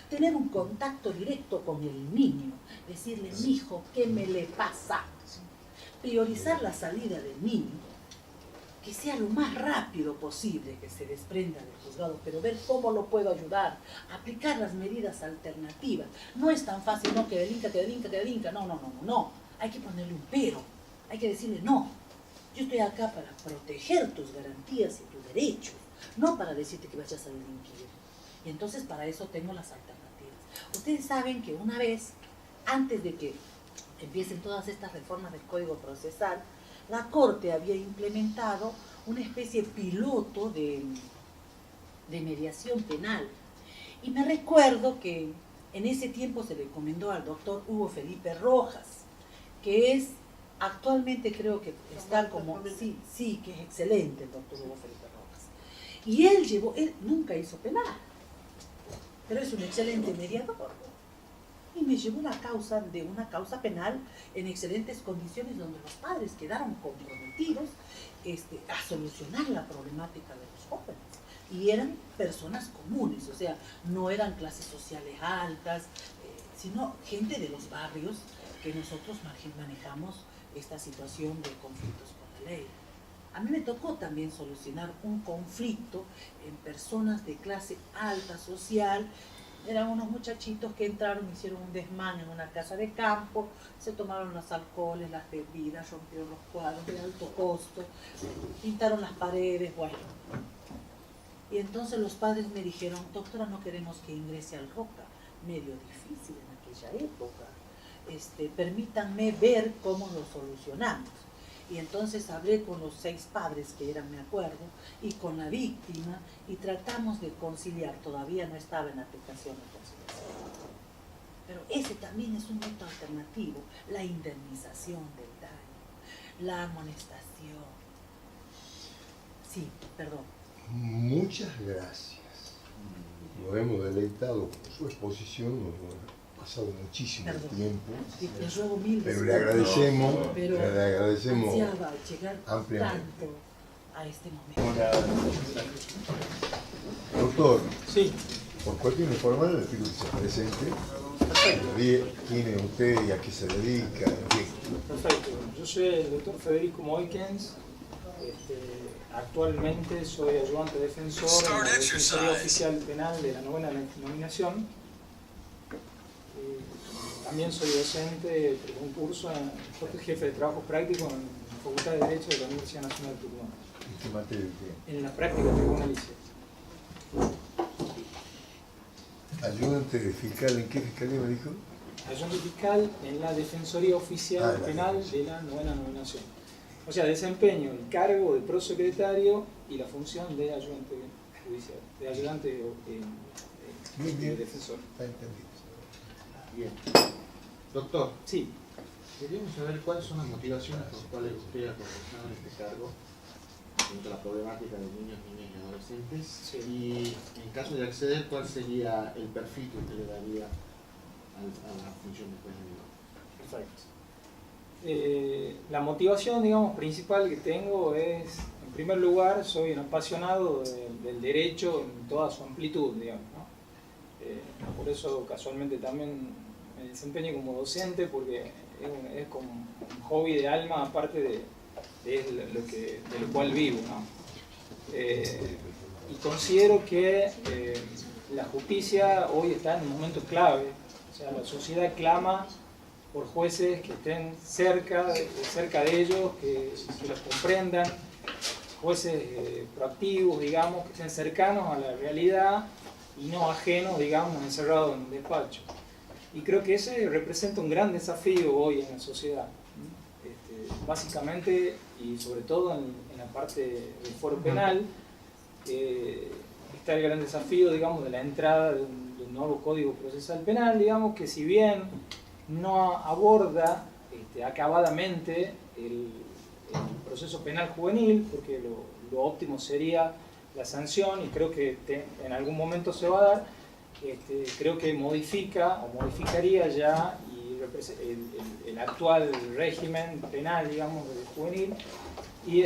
Tener un contacto directo con el niño, decirle, mijo, ¿qué me le pasa? Priorizar la salida del niño, que sea lo más rápido posible que se desprenda del juzgado, pero ver cómo lo puedo ayudar, aplicar las medidas alternativas. No es tan fácil, no, que delinca, no. Hay que ponerle un pero, hay que decirle, no, yo estoy acá para proteger tus garantías y tus derechos, no para decirte que vayas a delinquir. Y entonces para eso tengo las alternativas. Ustedes saben que una vez, antes de que empiecen todas estas reformas del Código Procesal, la Corte había implementado una especie de piloto de mediación penal. Y me recuerdo que en ese tiempo se le encomendó al doctor Hugo Felipe Rojas, que es actualmente creo que está como, sí, que es excelente el doctor Hugo Felipe Rojas. Y él nunca hizo penal, pero es un excelente mediador. Y me llevó una causa penal en excelentes condiciones donde los padres quedaron comprometidos a solucionar la problemática de los jóvenes. Y eran personas comunes, o sea, no eran clases sociales altas, sino gente de los barrios que nosotros manejamos esta situación de conflictos con la ley. A mí me tocó también solucionar un conflicto en personas de clase alta social. Eran unos muchachitos que entraron, hicieron un desmán en una casa de campo, se tomaron los alcoholes, las bebidas, rompieron los cuadros de alto costo, pintaron las paredes, bueno. Y entonces los padres me dijeron, doctora, no queremos que ingrese al ROCA, medio difícil en aquella época. Permítanme ver cómo lo solucionamos. Y entonces hablé con los 6 padres que eran, me acuerdo, y con la víctima, y tratamos de conciliar. Todavía no estaba en aplicación de conciliación. Pero ese también es un método alternativo, la indemnización del daño, la amonestación. Sí, perdón. Muchas gracias. Nos hemos deleitado con su exposición, nos ha pasado muchísimo tiempo, Sí, te ruego mil pero disculpas. Pero le agradecemos ansiaba llegar ampliamente. tanto a este momento. Doctor, Sí, por cuestiones formales le pido que se presente. ¿Quién es usted y a qué se dedica? perfecto. Yo soy el doctor Federico Moikens. Actualmente soy ayudante defensor en la Defensoría Oficial Penal de la 9ª nominación. También soy docente de un curso, soy jefe de trabajo práctico en la Facultad de Derecho de la Universidad Nacional de Tucumán. ¿En qué materia? En la práctica tribunalicia. Ayudante fiscal, ¿en qué fiscalía me dijo? Ayudante fiscal en la Defensoría Oficial la Penal de la 9ª nominación. O sea, desempeño el cargo de prosecretario y la función de ayudante judicial, de ayudante Bien. defensor. Está entendido. Bien. Doctor, Sí, queríamos saber cuáles son las motivaciones por las cuales usted ha confeccionado este cargo frente a la problemática de niños, niñas y adolescentes. Sí. Y en caso de acceder, ¿cuál sería el perfil que usted le daría a la función de juez de menor? perfecto. La motivación, digamos, principal que tengo es, en primer lugar, soy un apasionado del derecho en toda su amplitud, digamos, ¿no? Por eso casualmente también me desempeño como docente, porque es como un hobby de alma, aparte de lo cual vivo, ¿no? Y considero que la justicia hoy está en un momento clave. O sea, la sociedad clama por jueces que estén cerca de ellos, que los comprendan, jueces proactivos, digamos, que estén cercanos a la realidad y no ajenos, digamos, encerrados en un despacho. Y creo que ese representa un gran desafío hoy en la sociedad. Básicamente, y sobre todo en la parte del foro penal, está el gran desafío, digamos, de la entrada de un nuevo Código Procesal Penal, digamos, que si bien no aborda acabadamente el proceso penal juvenil, porque lo óptimo sería la sanción, y creo que en algún momento se va a dar, creo que modifica o modificaría ya el actual régimen penal, digamos, del juvenil, y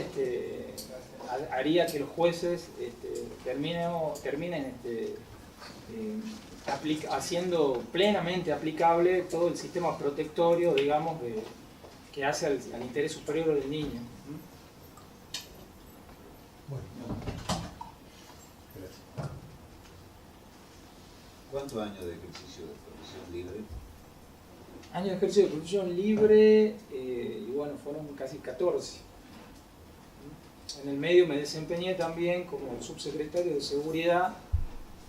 haría que los jueces terminen haciendo plenamente aplicable todo el sistema protectorio, digamos, que hace al interés superior del niño. Bueno, gracias. ¿Cuántos años de ejercicio de profesión libre? Años de ejercicio de profesión libre, y bueno, fueron casi 14. En el medio me desempeñé también como subsecretario de Seguridad,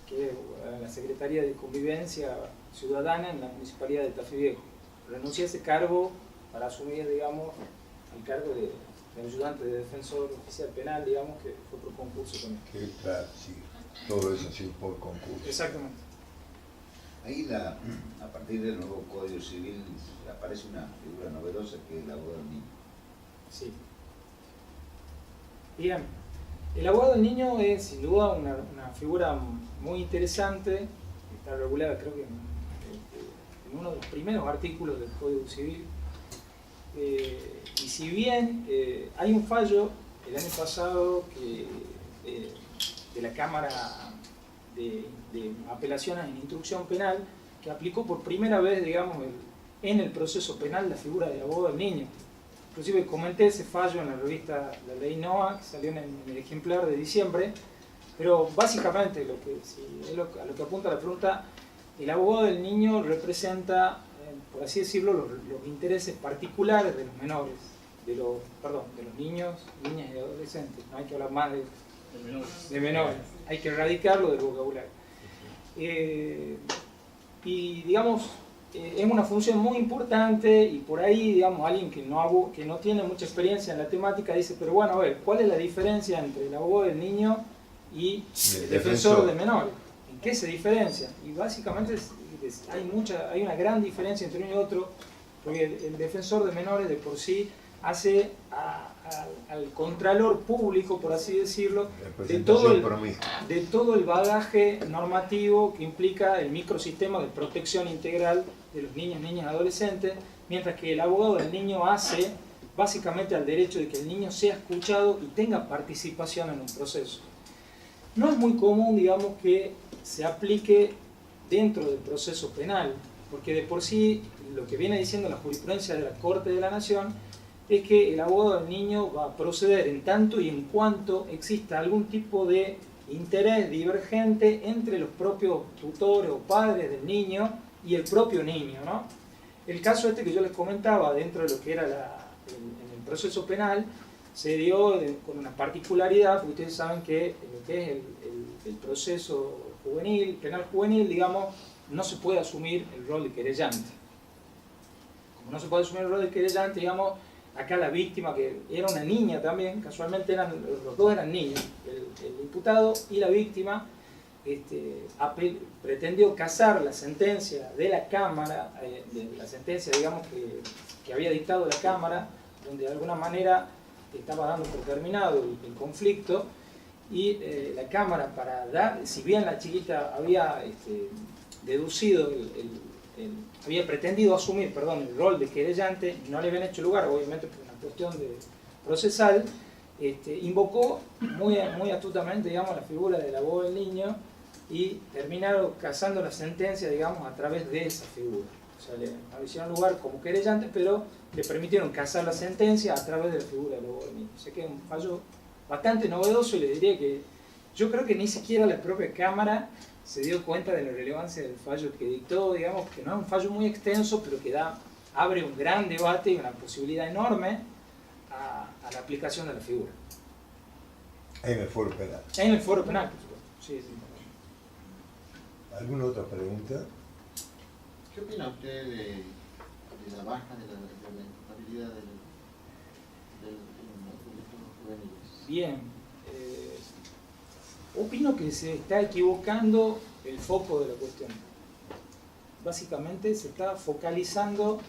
que es la Secretaría de Convivencia Ciudadana en la Municipalidad de Tafí Viejo. Renuncié a ese cargo para asumir, digamos, el cargo de ayudante de defensor oficial penal, digamos, que fue por concurso también. Claro, sí. Todo eso ha sido por concurso. Exactamente. Ahí, a partir del nuevo Código Civil, aparece una figura novedosa que es el abogado del niño. Sí. Bien. El abogado del niño es sin duda una figura muy interesante, está regulada creo que en uno de los primeros artículos del Código Civil. Y si bien hay un fallo el año pasado de la Cámara de Apelaciones en Instrucción Penal, que aplicó por primera vez, digamos, en el proceso penal la figura del abogado del niño. inclusive comenté ese fallo en la revista La Ley Noa, que salió en el ejemplar de diciembre, pero básicamente a lo que apunta la pregunta, el abogado del niño representa, por así decirlo, los intereses particulares de los menores, de los niños, niñas y adolescentes. No hay que hablar más de menores, hay que erradicarlo del vocabulario. Y digamos, es una función muy importante, y por ahí, digamos, alguien que no tiene mucha experiencia en la temática dice, pero bueno, a ver, ¿cuál es la diferencia entre el abogado del niño y el defensor de menores? ¿En qué se diferencia? Y básicamente hay una gran diferencia entre uno y otro, porque el defensor de menores de por sí hace al contralor público, por así decirlo, de todo el bagaje normativo que implica el microsistema de protección integral de los niños, niñas y adolescentes, mientras que el abogado del niño hace básicamente al derecho de que el niño sea escuchado y tenga participación en un proceso. No es muy común, digamos, que se aplique dentro del proceso penal, porque de por sí lo que viene diciendo la jurisprudencia de la Corte de la Nación es que el abogado del niño va a proceder en tanto y en cuanto exista algún tipo de interés divergente entre los propios tutores o padres del niño y el propio niño, ¿no? El caso que yo les comentaba dentro de lo que era en el proceso penal se dio con una particularidad, porque ustedes saben que lo que es el proceso penal juvenil, digamos, no se puede asumir el rol de querellante. Como no se puede asumir el rol de querellante, digamos, acá la víctima, que era una niña también, casualmente los dos eran niños, el imputado y la víctima, pretendió casar la sentencia de la Cámara, la sentencia, digamos, que había dictado la Cámara, donde de alguna manera estaba dando por terminado el conflicto, y la Cámara, si bien la chiquita había deducido había pretendido asumir, el rol de querellante, no le habían hecho lugar, obviamente por una cuestión procesal, invocó muy astutamente, digamos, la figura del abogado del niño y terminaron casando la sentencia, digamos, a través de esa figura. O sea, no le hicieron lugar como querellante, pero le permitieron casar la sentencia a través de la figura del abogado del niño. O sea que es un fallo bastante novedoso, y le diría que yo creo que ni siquiera la propia Cámara se dio cuenta de la relevancia del fallo que dictó, digamos, que no es un fallo muy extenso, pero que abre un gran debate y una posibilidad enorme a la aplicación de la figura. En el foro penal. En el foro penal, por supuesto. Sí. ¿Alguna otra pregunta? ¿Qué opina usted de la baja de la imputabilidad del juvenil? Bien. Opino que se está equivocando el foco de la cuestión. Básicamente se está focalizando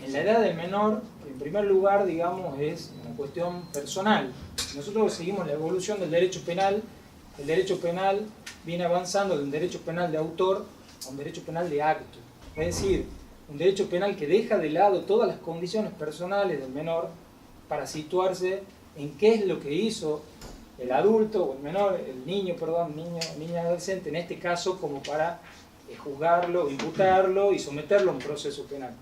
en la edad del menor, que en primer lugar, digamos, es una cuestión personal. Nosotros seguimos la evolución del derecho penal. El derecho penal viene avanzando de un derecho penal de autor a un derecho penal de acto. Es decir, un derecho penal que deja de lado todas las condiciones personales del menor para situarse en qué es lo que hizo el adulto o el menor, niña adolescente, en este caso, como para juzgarlo, imputarlo y someterlo a un proceso penal.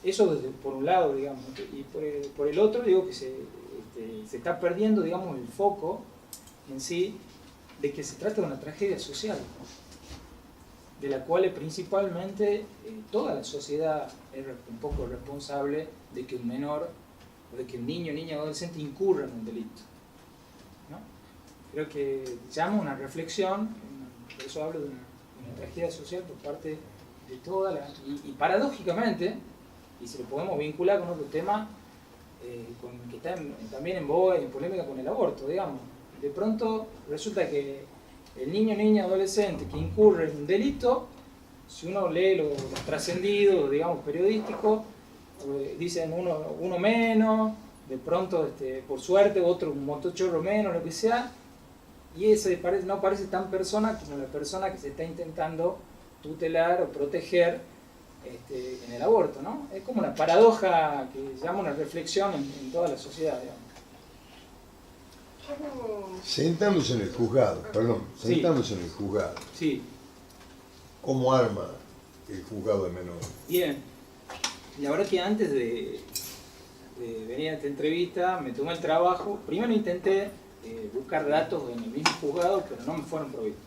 Eso por un lado, digamos, y por el otro digo que se está perdiendo, digamos, el foco en sí de que se trata de una tragedia social, de la cual principalmente toda la sociedad es un poco responsable de que un menor o de que un niño, niña o adolescente incurra en un delito, ¿no? Creo que llama una reflexión, por eso hablo de una tragedia social por parte de toda la... Y paradójicamente, y si lo podemos vincular con otro tema, que está también en boga y en polémica con el aborto, digamos, de pronto resulta que el niño, niña, adolescente que incurre en un delito, si uno lee los trascendidos, digamos, periodísticos, dicen uno menos, de pronto, por suerte, otro un motochorro menos, lo que sea, y ese no parece tan persona como la persona que se está intentando tutelar o proteger en el aborto, ¿no? Es como una paradoja que llama una reflexión en toda la sociedad, digamos. Sentándose en el juzgado, sentándose en el juzgado. Sí. ¿Cómo arma el juzgado de menores? Bien. La verdad que antes de venir a esta entrevista, me tomé el trabajo. Primero intenté buscar datos en el mismo juzgado, pero no me fueron provistos.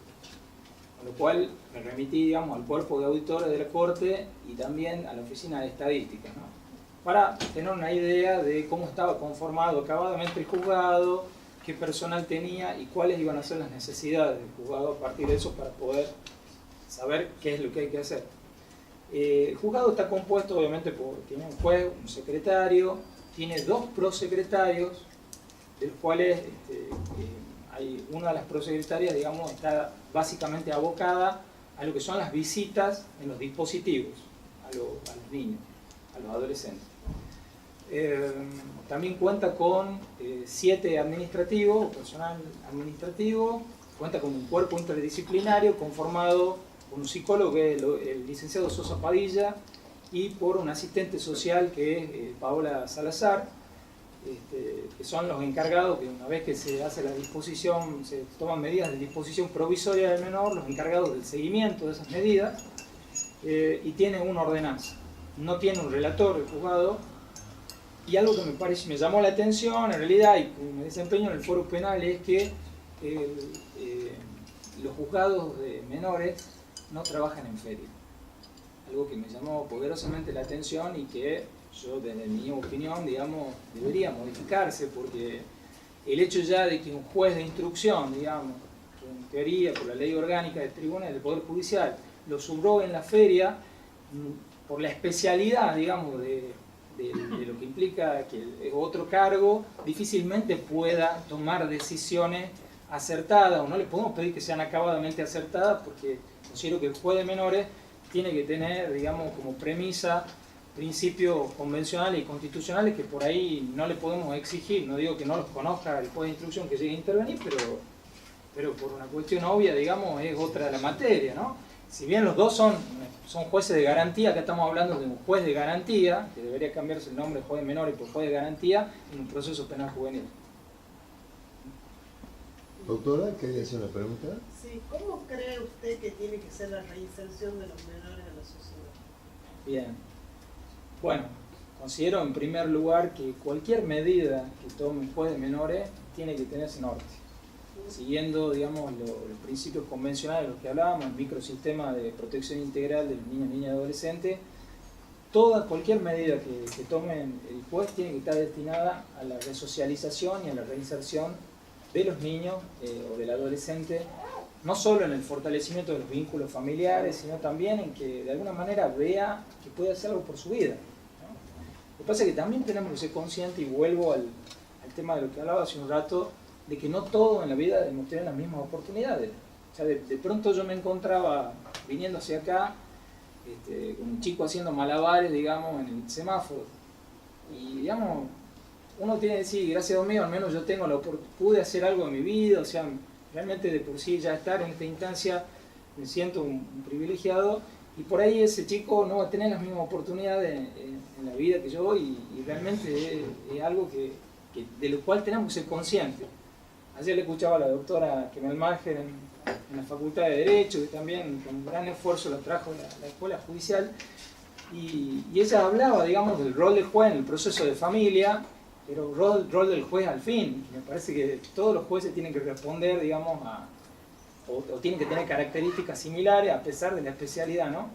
Con lo cual me remití, digamos, al cuerpo de auditores de la Corte y también a la Oficina de Estadística, ¿no? Para tener una idea de cómo estaba conformado acabadamente el juzgado, qué personal tenía y cuáles iban a ser las necesidades del juzgado a partir de eso para poder saber qué es lo que hay que hacer. El juzgado está compuesto obviamente tiene un juez, un secretario, tiene 2 prosecretarios, de los cuales hay una de las prosecretarias, digamos, está básicamente abocada a lo que son las visitas en los dispositivos a los niños, a los adolescentes. También cuenta con 7 administrativos, personal administrativo, cuenta con un cuerpo interdisciplinario conformado por un psicólogo que es el licenciado Sosa Padilla y por un asistente social que es Paola Salazar, que son los encargados que una vez que se hace la disposición, se toman medidas de disposición provisoria del menor, los encargados del seguimiento de esas medidas, y tiene una ordenanza. No tiene un relator el juzgado. Y algo que me llamó la atención, en realidad, y me desempeño en el foro penal, es que los juzgados de menores no trabajan en feria. Algo que me llamó poderosamente la atención y que yo, desde mi opinión, digamos, debería modificarse, porque el hecho ya de que un juez de instrucción, digamos, que en teoría, por la ley orgánica del tribunal del Poder Judicial, lo subrogue en la feria, por la especialidad, digamos, de lo que implica que otro cargo difícilmente pueda tomar decisiones acertadas, o no le podemos pedir que sean acabadamente acertadas, porque considero que el juez de menores tiene que tener, digamos, como premisa principios convencionales y constitucionales que por ahí no le podemos exigir. No digo que no los conozca el juez de instrucción que llegue a intervenir, pero por una cuestión obvia, digamos, es otra la materia, ¿no? Si bien los dos son jueces de garantía, acá estamos hablando de un juez de garantía, que debería cambiarse el nombre de juez de menores por juez de garantía en un proceso penal juvenil. Doctora, ¿quería hacer una pregunta? Sí, ¿cómo cree usted que tiene que ser la reinserción de los menores en la sociedad? Bien. Bueno, considero en primer lugar que cualquier medida que tome un juez de menores tiene que tener ese norte. Siguiendo, digamos, los principios convencionales de los que hablábamos, el microsistema de protección integral de los niños, niñas y adolescentes, cualquier medida que tome el juez tiene que estar destinada a la resocialización y a la reinserción de los niños o del adolescente, no solo en el fortalecimiento de los vínculos familiares, sino también en que de alguna manera vea que puede hacer algo por su vida, ¿no? Lo que pasa es que también tenemos que ser conscientes, y vuelvo al tema de lo que hablaba hace un rato, de que no todos en la vida debemos tener las mismas oportunidades. O sea, de pronto yo me encontraba viniendo hacia acá con un chico haciendo malabares, digamos, en el semáforo. Y, digamos, uno tiene que decir, gracias a Dios mío, al menos yo tengo pude hacer algo en mi vida, o sea, realmente de por sí ya estar en esta instancia me siento un privilegiado, y por ahí ese chico no va a tener las mismas oportunidades en la vida que yo, y realmente es algo de lo cual tenemos que ser conscientes. Ayer le escuchaba a la doctora Kemal Maher en la Facultad de Derecho, que también con gran esfuerzo la trajo la Escuela Judicial, y ella hablaba, digamos, del rol del juez en el proceso de familia, pero el rol del juez al fin. Me parece que todos los jueces tienen que responder, digamos, o tienen que tener características similares a pesar de la especialidad, ¿no?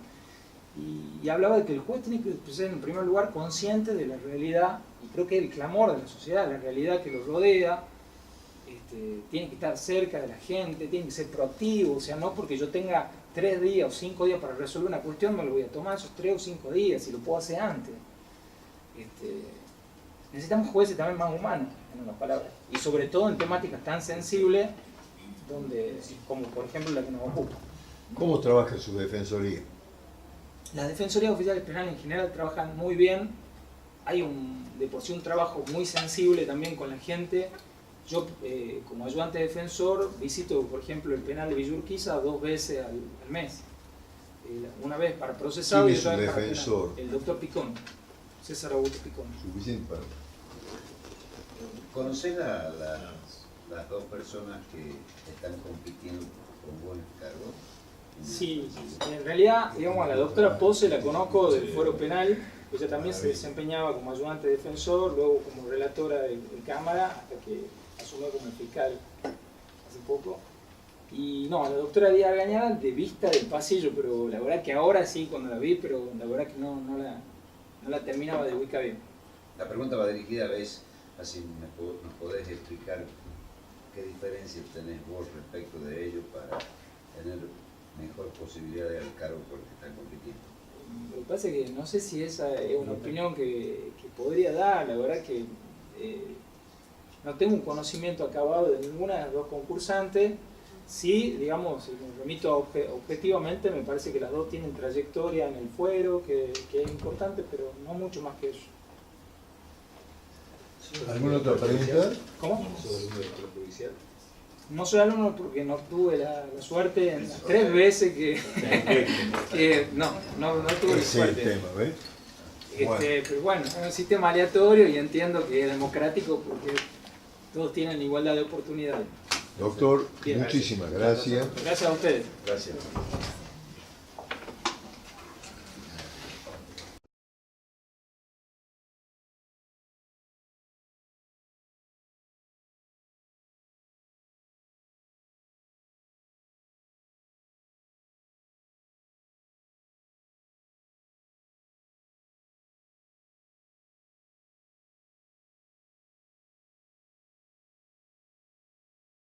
Y hablaba de que el juez tiene que ser en primer lugar consciente de la realidad, y creo que el clamor de la sociedad, la realidad que lo rodea, tiene que estar cerca de la gente, tiene que ser proactivo, o sea, no porque yo tenga 3 días o 5 días para resolver una cuestión, me lo voy a tomar esos 3 o 5 días, si lo puedo hacer antes. Necesitamos jueces también más humanos, en una palabra, y sobre todo en temáticas tan sensibles, como por ejemplo la que nos ocupa. ¿Cómo trabaja su defensoría? Las defensorías oficiales penales en general trabajan muy bien. Hay de por sí un trabajo muy sensible también con la gente. Yo, como ayudante defensor, visito, por ejemplo, el penal de Villa Urquiza 2 veces al mes. Una vez para procesado y otra vez para penal. El doctor Picón, César Augusto Picón. Suficiente para... ¿Conocés las 2 personas que están compitiendo con vos en el cargo? Sí, en realidad, digamos, a la doctora Pose la conozco del foro penal, Ella también se desempeñaba como ayudante defensor, luego como relatora en Cámara, hasta que asumió como fiscal hace poco. Y no, la doctora Díaz Argañarán de vista del pasillo, pero la verdad que ahora sí, cuando la vi, pero la verdad que no la terminaba de ubicar bien. La pregunta va dirigida a vez, así nos podés explicar qué diferencias tenés vos respecto de ello para tener mejor posibilidad de al cargo por el que están compitiendo. Lo que pasa es que no sé si esa es una opinión que podría dar, la verdad que no tengo un conocimiento acabado de ninguna de las dos concursantes. Sí, digamos, si me remito objetivamente, me parece que las dos tienen trayectoria en el fuero, que es importante, pero no mucho más que eso. ¿Alguna otra pregunta? ¿Cómo? ¿Sos alumno de la escuela judicial? No soy alumno porque no tuve la suerte en las 3 veces que no tuve la Ese es el suerte. tema, ¿ves? Pero bueno, es un sistema aleatorio y entiendo que es democrático porque todos tienen igualdad de oportunidades. Doctor, Bien, muchísimas gracias. Gracias a ustedes. Gracias.